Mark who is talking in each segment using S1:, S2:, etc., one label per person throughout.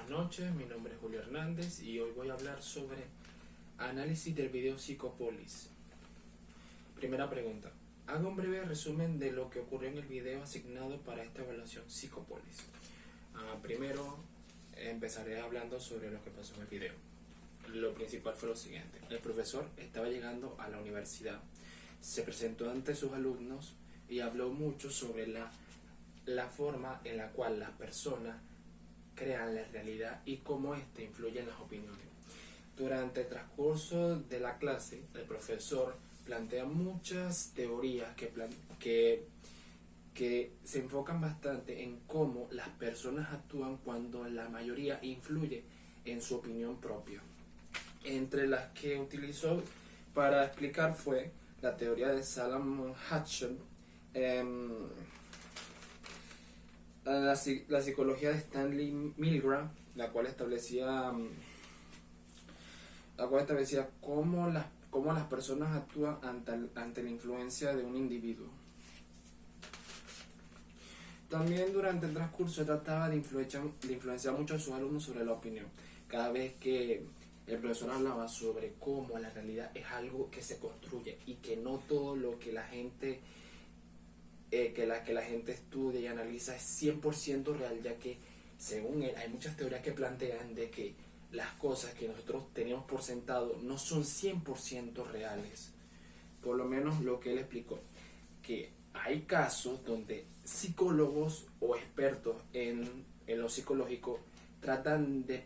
S1: buenas noches, mi nombre es Julio Hernández y hoy voy a hablar sobre análisis del video Psicopolis. Primera pregunta. Haga un breve resumen de lo que ocurrió en el video asignado para esta evaluación Psicopolis. Primero empezaré hablando sobre lo que pasó en el video. Lo principal fue lo siguiente. El profesor estaba llegando a la universidad, se presentó ante sus alumnos y habló mucho sobre la forma en la cual las personas crean la realidad y cómo ésta influye en las opiniones. Durante el transcurso de la clase, el profesor plantea muchas teorías que se enfocan bastante en cómo las personas actúan cuando la mayoría influye en su opinión propia. Entre las que utilizó para explicar fue la teoría de Salomon Asch, la psicología de Stanley Milgram, la cual establecía cómo las personas actúan ante la influencia de un individuo. También durante el transcurso trataba de influenciar mucho a sus alumnos sobre la opinión. Cada vez que el profesor hablaba sobre cómo la realidad es algo que se construye y que no todo lo que la gente estudia y analiza es 100% real, ya que según él hay muchas teorías que plantean de que las cosas que nosotros tenemos por sentado no son 100% reales. Por lo menos lo que él explicó, que hay casos donde psicólogos o expertos en lo psicológico tratan de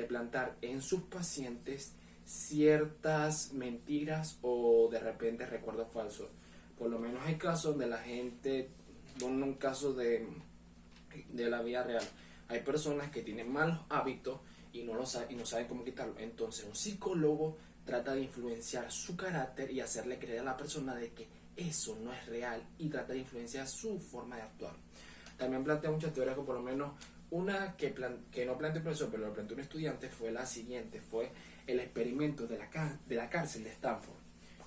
S1: plantar en sus pacientes ciertas mentiras o de repente recuerdos falsos. Por lo menos hay casos donde la gente, en un caso de la vida real, hay personas que tienen malos hábitos y no saben cómo quitarlo. Entonces un psicólogo trata de influenciar su carácter y hacerle creer a la persona de que eso no es real y trata de influenciar su forma de actuar. También plantea muchas teorías, que por lo menos una que no planteó el profesor, pero lo planteó un estudiante, fue la siguiente: fue el experimento de la cárcel de Stanford.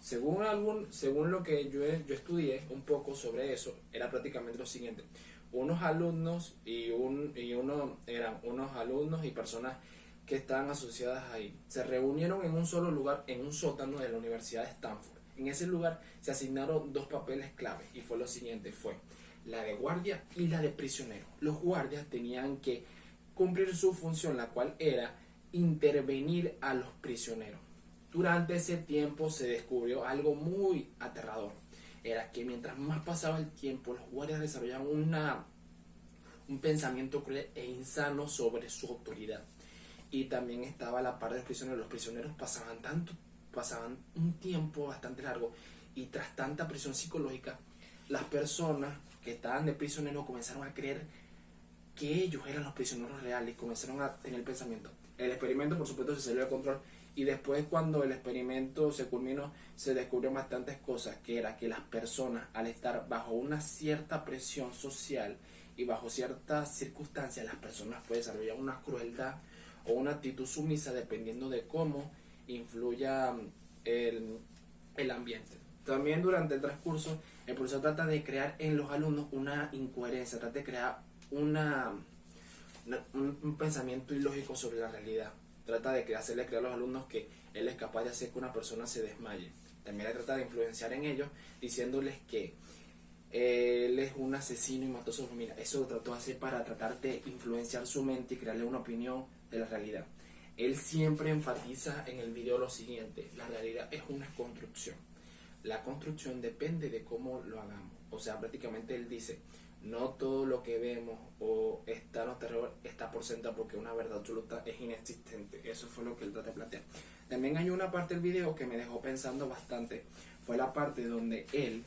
S1: Según lo que yo estudié un poco sobre eso, era prácticamente lo siguiente: unos alumnos eran unos alumnos y personas que estaban asociadas ahí, se reunieron en un solo lugar, en un sótano de la Universidad de Stanford. En ese lugar se asignaron dos papeles clave y fue lo siguiente: fue la de guardia y la de prisionero. Los guardias tenían que cumplir su función, la cual era intervenir a los prisioneros. Durante ese tiempo se descubrió algo muy aterrador. Era que mientras más pasaba el tiempo, los guardias desarrollaban un pensamiento cruel e insano sobre su autoridad. Y también estaba la parte de los prisioneros. Los prisioneros pasaban un tiempo bastante largo, y tras tanta presión psicológica, las personas que estaban de prisioneros comenzaron a creer que ellos eran los prisioneros reales y comenzaron a tener pensamiento. El experimento, por supuesto, se salió de control, y después, cuando el experimento se culminó, se descubrieron bastantes cosas, que era que las personas, al estar bajo una cierta presión social y bajo ciertas circunstancias, las personas pueden desarrollar una crueldad o una actitud sumisa dependiendo de cómo influya el ambiente. También durante el transcurso, el profesor trata de crear en los alumnos una incoherencia, trata de crear un pensamiento ilógico sobre la realidad. Trata de hacerle creer a los alumnos que él es capaz de hacer que una persona se desmaye. También le trata de influenciar en ellos, diciéndoles que él es un asesino y mató a su familia. Eso lo trató de hacer para tratar de influenciar su mente y crearle una opinión de la realidad. Él siempre enfatiza en el video lo siguiente: la realidad es una construcción. La construcción depende de cómo lo hagamos. O sea, prácticamente él dice: no todo lo que vemos o está a nuestro alrededor está por sentado, porque una verdad absoluta es inexistente. Eso fue lo que él trata de plantear. También hay una parte del video que me dejó pensando bastante. Fue la parte donde él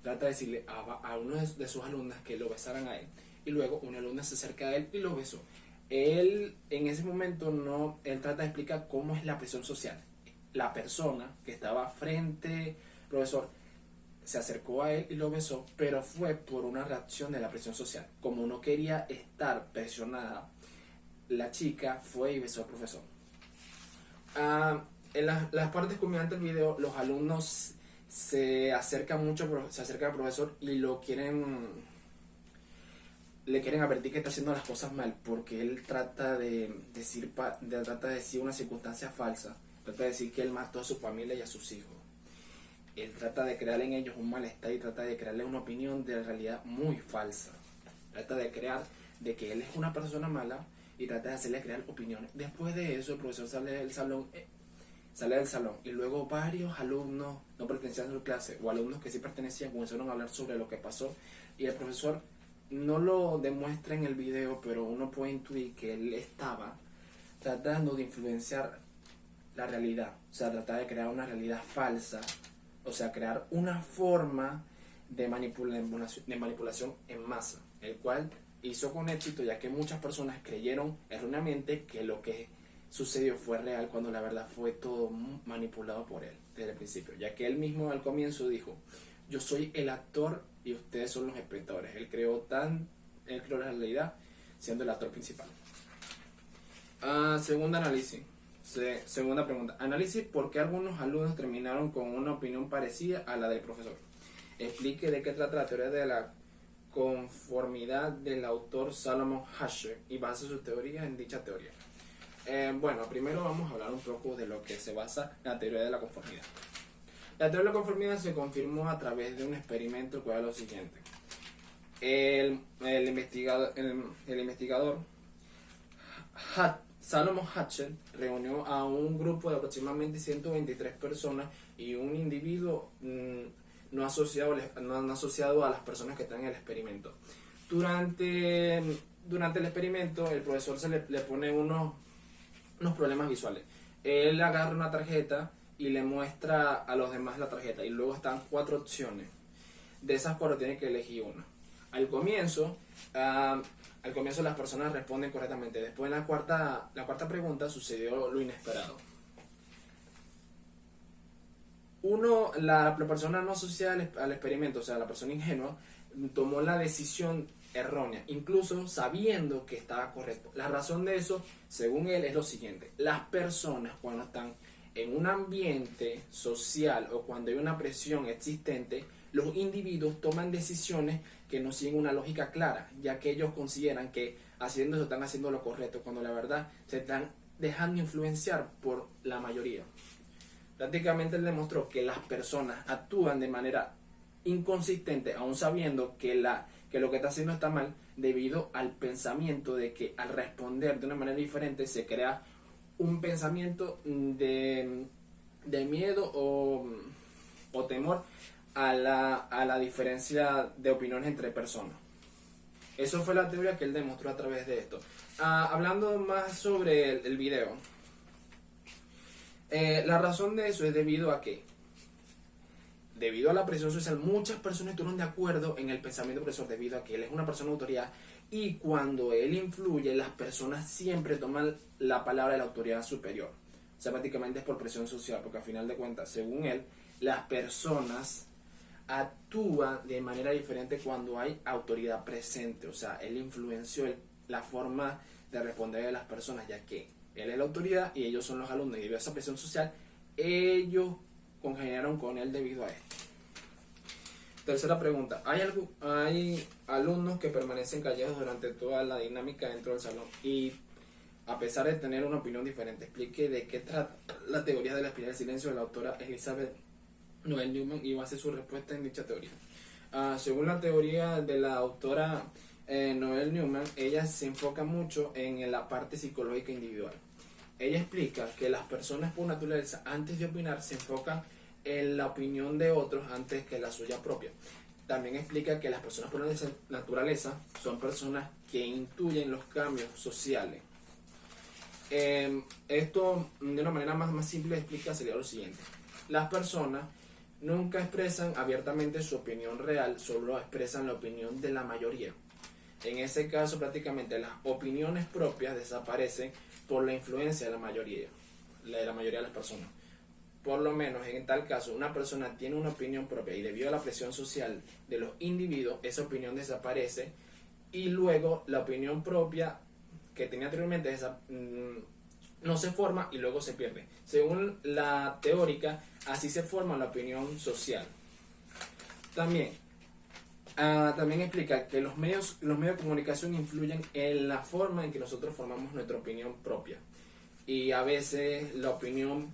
S1: trata de decirle a uno de sus alumnas que lo besaran a él, y luego una alumna se acerca a él y lo besó. Él en ese momento él trata de explicar cómo es la presión social. La persona que estaba frente al profesor se acercó a él y lo besó, pero fue por una reacción de la presión social. Como no quería estar presionada, la chica fue y besó al profesor. En las partes culminantes del video, los alumnos se acercan al profesor y le le quieren advertir que está haciendo las cosas mal, porque él trata de decir una circunstancia falsa, trata de decir que él mató a su familia y a sus hijos. Él trata de crear en ellos un malestar y trata de crearle una opinión de realidad muy falsa. Trata de crear de que él es una persona mala y trata de hacerle crear opiniones. Después de eso, el profesor sale del salón y luego varios alumnos no pertenecían a su clase o alumnos que sí pertenecían comenzaron a hablar sobre lo que pasó y el profesor no lo demuestra en el video, pero uno puede intuir que él estaba tratando de influenciar la realidad, o sea, tratar de crear una realidad falsa, o sea, crear una forma de manipulación en masa, el cual hizo con éxito, ya que muchas personas creyeron erróneamente que lo que sucedió fue real, cuando la verdad fue todo manipulado por él desde el principio, ya que él mismo al comienzo dijo: yo soy el actor y ustedes son los espectadores. Él creó la realidad siendo el actor principal. Segundo análisis. Segunda pregunta. Análisis por qué algunos alumnos terminaron con una opinión parecida a la del profesor. Explique de qué trata la teoría de la conformidad del autor Salomon Asch y basa su teoría en dicha teoría. Bueno, primero vamos a hablar un poco de lo que se basa la teoría de la conformidad. La teoría de la conformidad se confirmó a través de un experimento que era lo siguiente. El investigador Salomon Asch reunió a un grupo de aproximadamente 123 personas y un individuo no asociado a las personas que están en el experimento. Durante el experimento, el profesor le pone unos problemas visuales. Él agarra una tarjeta y le muestra a los demás la tarjeta y luego están 4 opciones. De esas 4 tienen que elegir una. Al comienzo las personas responden correctamente. Después en la cuarta pregunta sucedió lo inesperado. La persona no asociada al experimento, o sea, la persona ingenua, tomó la decisión errónea, incluso sabiendo que estaba correcto. La razón de eso, según él, es lo siguiente: las personas, cuando están en un ambiente social o cuando hay una presión existente, los individuos toman decisiones que no siguen una lógica clara, ya que ellos consideran que haciendo eso están haciendo lo correcto, cuando la verdad se están dejando influenciar por la mayoría. Prácticamente él demostró que las personas actúan de manera inconsistente, aún sabiendo que lo que está haciendo está mal, debido al pensamiento de que al responder de una manera diferente se crea un pensamiento de miedo o temor a la diferencia de opiniones entre personas. Eso fue la teoría que él demostró a través de esto. Hablando más sobre el video, la razón de eso es debido a la presión social, muchas personas estuvieron de acuerdo en el pensamiento del profesor debido a que él es una persona de autoridad, y cuando él influye, las personas siempre toman la palabra de la autoridad superior. O sea, prácticamente es por presión social, porque al final de cuentas, según él, las personas actúan de manera diferente cuando hay autoridad presente. O sea, él influenció la forma de responder de las personas, ya que él es la autoridad y ellos son los alumnos, y debido a esa presión social, ellos congeniaron con él debido a esto. Tercera pregunta. ¿Hay alumnos que permanecen callados durante toda la dinámica dentro del salón y a pesar de tener una opinión diferente? Explique de qué trata la teoría de la espiral del silencio de la autora Elizabeth Noel Newman y base su respuesta en dicha teoría. Según la teoría de la autora Noel Newman, ella se enfoca mucho en la parte psicológica individual. Ella explica que las personas por naturaleza, antes de opinar, se enfocan en la opinión de otros antes que la suya propia. También explica que las personas por naturaleza son personas que intuyen los cambios sociales. Esto de una manera más simple de explicar sería lo siguiente: las personas nunca expresan abiertamente su opinión real, solo expresan la opinión de la mayoría. En ese caso, prácticamente las opiniones propias desaparecen por la influencia de la mayoría de las personas. Por lo menos en tal caso, una persona tiene una opinión propia y debido a la presión social de los individuos, esa opinión desaparece y luego la opinión propia que tenía anteriormente no se forma y luego se pierde. Según la teórica, así se forma la opinión social. También También explica que los medios de comunicación influyen en la forma en que nosotros formamos nuestra opinión propia. Y a veces la opinión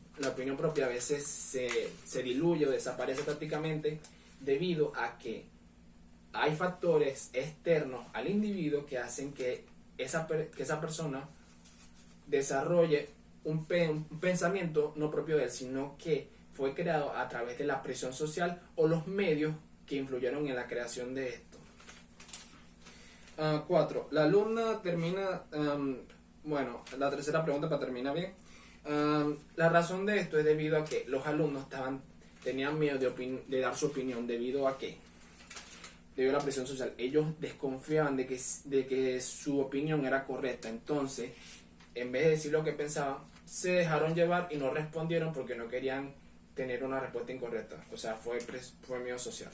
S1: propia a veces se diluye o desaparece prácticamente debido a que hay factores externos al individuo que hacen que esa persona desarrolle un pensamiento no propio de él, sino que fue creado a través de la presión social o los medios que influyeron en la creación de esto. 4. La alumna termina, la tercera pregunta para terminar bien. La razón de esto es debido a que los alumnos tenían miedo de dar su opinión debido a la presión social. Ellos desconfiaban de que su opinión era correcta. Entonces, en vez de decir lo que pensaban, se dejaron llevar y no respondieron porque no querían tener una respuesta incorrecta. O sea, fue miedo social.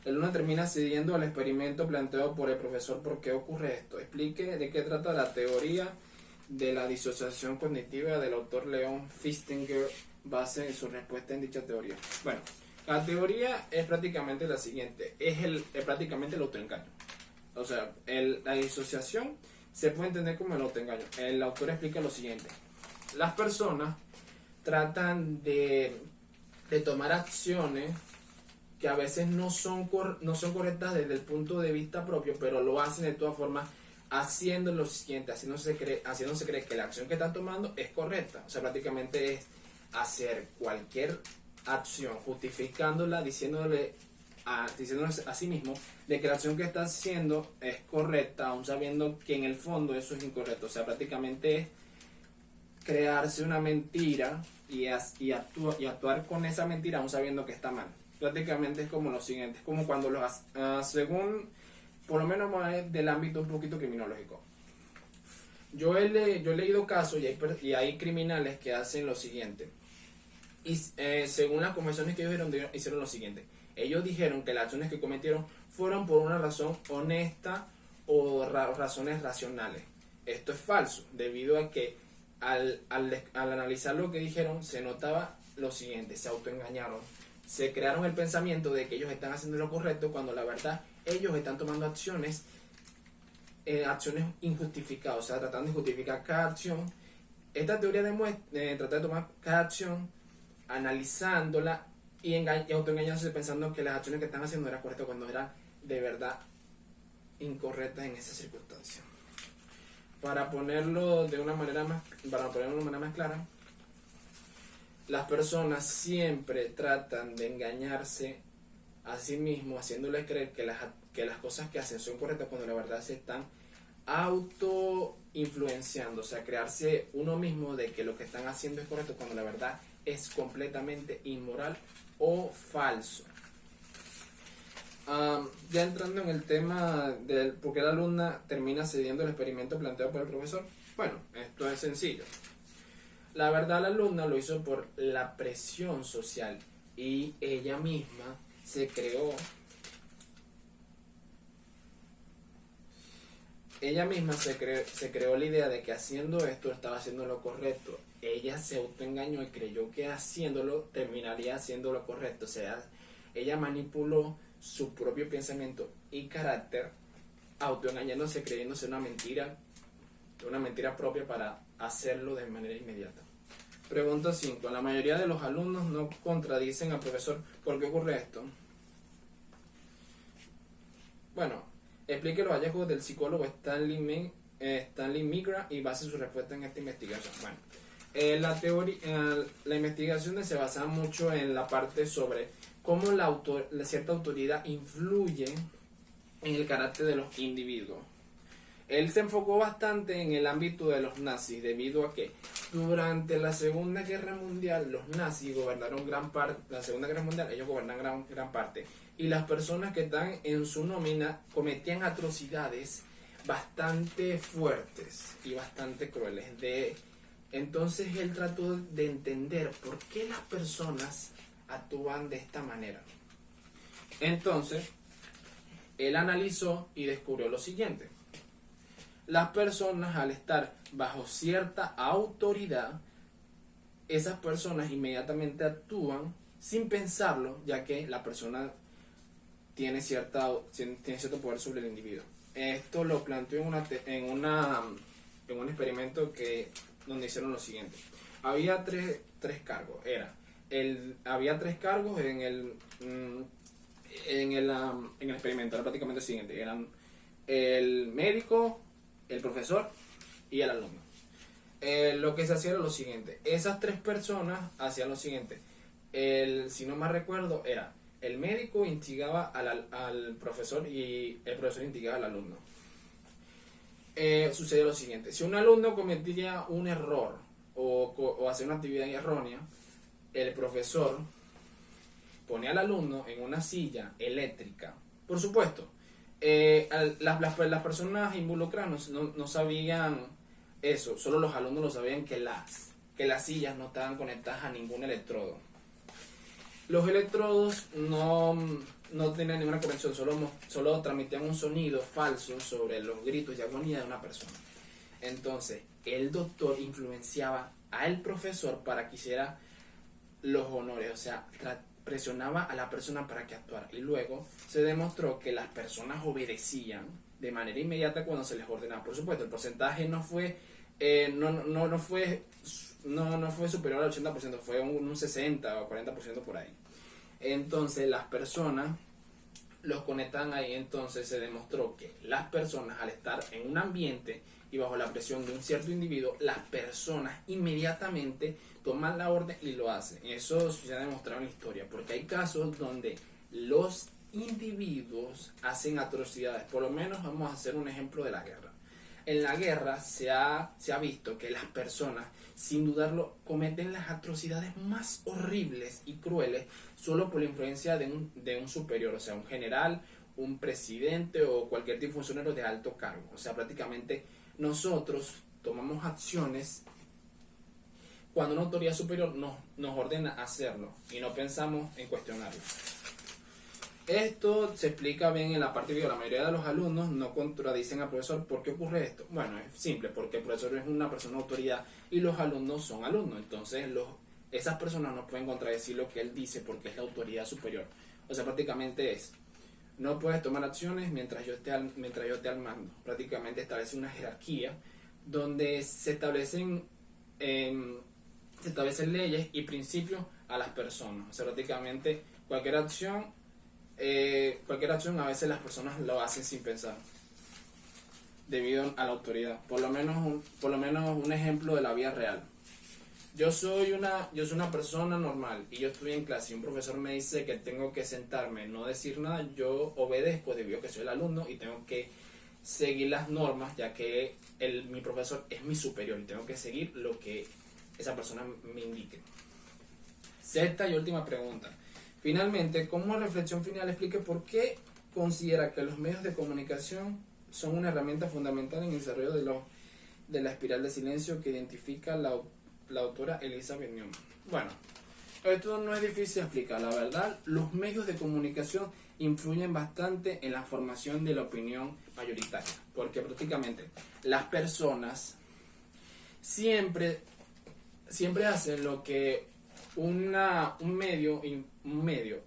S1: El alumno termina cediendo al experimento planteado por el profesor. ¿Por qué ocurre esto? Explique de qué trata la teoría de la disociación cognitiva del autor Leon Festinger, base en su respuesta en dicha teoría. Bueno, la teoría es prácticamente la siguiente, es prácticamente el autoengaño. O sea, la disociación se puede entender como el autoengaño. El autor explica lo siguiente: las personas tratan de tomar acciones que a veces no son correctas desde el punto de vista propio, pero lo hacen de todas formas, haciendo lo siguiente, haciéndose creer que la acción que están tomando es correcta. O sea, prácticamente es hacer cualquier acción justificándola, diciéndole a sí mismo de que la acción que está haciendo es correcta, aun sabiendo que en el fondo eso es incorrecto. O sea, prácticamente es crearse una mentira y actuar con esa mentira aun sabiendo que está mal. Prácticamente es como lo siguiente, es como cuando según, por lo menos del ámbito un poquito criminológico. Yo he leído casos y hay criminales que hacen lo siguiente. Y según las confesiones que ellos hicieron lo siguiente. Ellos dijeron que las acciones que cometieron fueron por una razón honesta o razones racionales. Esto es falso, debido a que al analizar lo que dijeron se notaba lo siguiente: se autoengañaron. Se crearon el pensamiento de que ellos están haciendo lo correcto cuando la verdad ellos están tomando acciones injustificadas, o sea, tratando de justificar cada acción. Esta teoría trata de tomar cada acción, analizándola y autoengañándose pensando que las acciones que están haciendo eran correctas cuando eran de verdad incorrectas en esa circunstancia. Para ponerlo de una manera más clara, las personas siempre tratan de engañarse a sí mismos, haciéndole creer que las cosas que hacen son correctas cuando la verdad se están auto-influenciando. O sea, crearse uno mismo de que lo que están haciendo es correcto cuando la verdad es completamente inmoral o falso. Ya entrando en el tema del por qué la alumna termina cediendo el experimento planteado por el profesor. Bueno, esto es sencillo. La verdad, la alumna lo hizo por la presión social y ella misma se creó la idea de que haciendo esto estaba haciendo lo correcto. Ella se autoengañó y creyó que haciéndolo terminaría haciendo lo correcto. O sea, ella manipuló su propio pensamiento y carácter, autoengañándose, creyéndose una mentira propia para hacerlo de manera inmediata. Pregunta 5. La mayoría de los alumnos no contradicen al profesor. ¿Por qué ocurre esto? Bueno, explique los hallazgos del psicólogo Stanley Migra y base su respuesta en esta investigación. Bueno, la investigación se basa mucho en la parte sobre cómo cierta autoridad influye en el carácter de los individuos. Él se enfocó bastante en el ámbito de los nazis, debido a que durante la Segunda Guerra Mundial los nazis gobernaron gran parte. La Segunda Guerra Mundial ellos gobernaron gran parte, y las personas que están en su nómina cometían atrocidades bastante fuertes y bastante crueles. Entonces él trató de entender por qué las personas actúan de esta manera. Entonces él analizó y descubrió lo siguiente: las personas, al estar bajo cierta autoridad, esas personas inmediatamente actúan sin pensarlo, ya que la persona tiene cierto poder sobre el individuo. Esto lo planteó en un experimento donde hicieron lo siguiente. Había tres cargos. Había tres cargos en el experimento. Era prácticamente lo siguiente. Eran el médico, el profesor y el alumno. Lo que se hacía era lo siguiente. Esas tres personas hacían lo siguiente. Si no mal recuerdo, era el médico instigaba al profesor y el profesor instigaba al alumno. Sucede lo siguiente. Si un alumno cometía un error o hacía una actividad errónea, el profesor ponía al alumno en una silla eléctrica. Por supuesto, las personas involucradas no sabían eso, solo los alumnos lo sabían que las sillas no estaban conectadas a ningún electrodo. Los electrodos no tenían ninguna conexión, solo transmitían un sonido falso sobre los gritos y agonía de una persona. Entonces, el doctor influenciaba al profesor para que hiciera los honores, o sea, presionaba a la persona para que actuara. Y luego se demostró que las personas obedecían de manera inmediata cuando se les ordenaba. Por supuesto, el porcentaje no fue superior al 80%, fue un 60 o 40% por ahí. Entonces las personas los conectan ahí. Entonces se demostró que las personas, al estar en un ambiente y bajo la presión de un cierto individuo, las personas inmediatamente toman la orden y lo hacen. Eso se ha demostrado en la historia, porque hay casos donde los individuos hacen atrocidades. Por lo menos vamos a hacer un ejemplo de la guerra. En la guerra se ha visto que las personas, sin dudarlo, cometen las atrocidades más horribles y crueles solo por la influencia de un superior, o sea, un general, un presidente o cualquier tipo de funcionario de alto cargo. O sea, prácticamente nosotros tomamos acciones cuando una autoridad superior nos ordena hacerlo y no pensamos en cuestionarlo. Esto se explica bien en la parte de la mayoría de los alumnos no contradicen al profesor. ¿Por qué ocurre esto? Bueno, es simple, porque el profesor es una persona de autoridad y los alumnos son alumnos. Entonces esas personas no pueden contradecir lo que él dice porque es la autoridad superior. O sea, prácticamente no puedes tomar acciones mientras yo esté al mando. Prácticamente establece una jerarquía donde se establecen leyes y principios a las personas. O sea, prácticamente cualquier acción a veces las personas lo hacen sin pensar debido a la autoridad. Por lo menos un ejemplo de la vida real. Yo soy una persona normal y yo estoy en clase y un profesor me dice que tengo que sentarme, no decir nada. Yo obedezco debido a que soy el alumno y tengo que seguir las normas, ya que mi profesor es mi superior y tengo que seguir lo que esa persona me indique. Sexta y última pregunta. Finalmente, como reflexión final, explique por qué considera que los medios de comunicación son una herramienta fundamental en el desarrollo de la espiral de silencio que identifica la autora Elizabeth Newman. Bueno, esto no es difícil de explicar. La verdad, los medios de comunicación influyen bastante en la formación de la opinión mayoritaria, porque prácticamente las personas siempre hacen lo que un medio,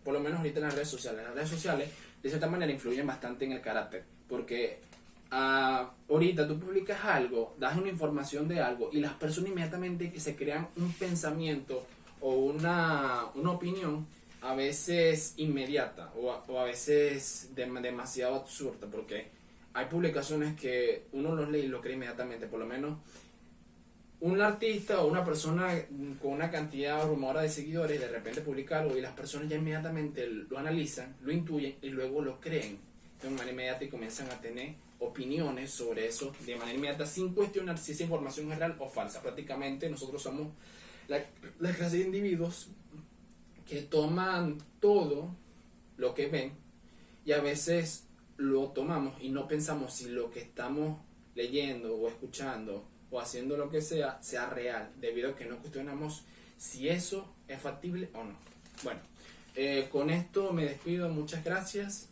S1: por lo menos ahorita en las redes sociales de cierta manera influyen bastante en el carácter, porque ahorita tú publicas algo, das una información de algo y las personas inmediatamente se crean un pensamiento o una opinión, a veces inmediata o a veces demasiado absurda, porque hay publicaciones que uno los lee y lo cree inmediatamente. Por lo menos un artista o una persona con una cantidad abrumadora de seguidores de repente publica algo y las personas ya inmediatamente lo analizan, lo intuyen y luego lo creen de manera inmediata y comienzan a tener opiniones sobre eso de manera inmediata sin cuestionar si esa información es real o falsa. Prácticamente nosotros somos la clase de individuos que toman todo lo que ven y a veces lo tomamos y no pensamos si lo que estamos leyendo o escuchando o haciendo lo que sea real, debido a que no cuestionamos si eso es factible o no. Bueno, con esto me despido, muchas gracias.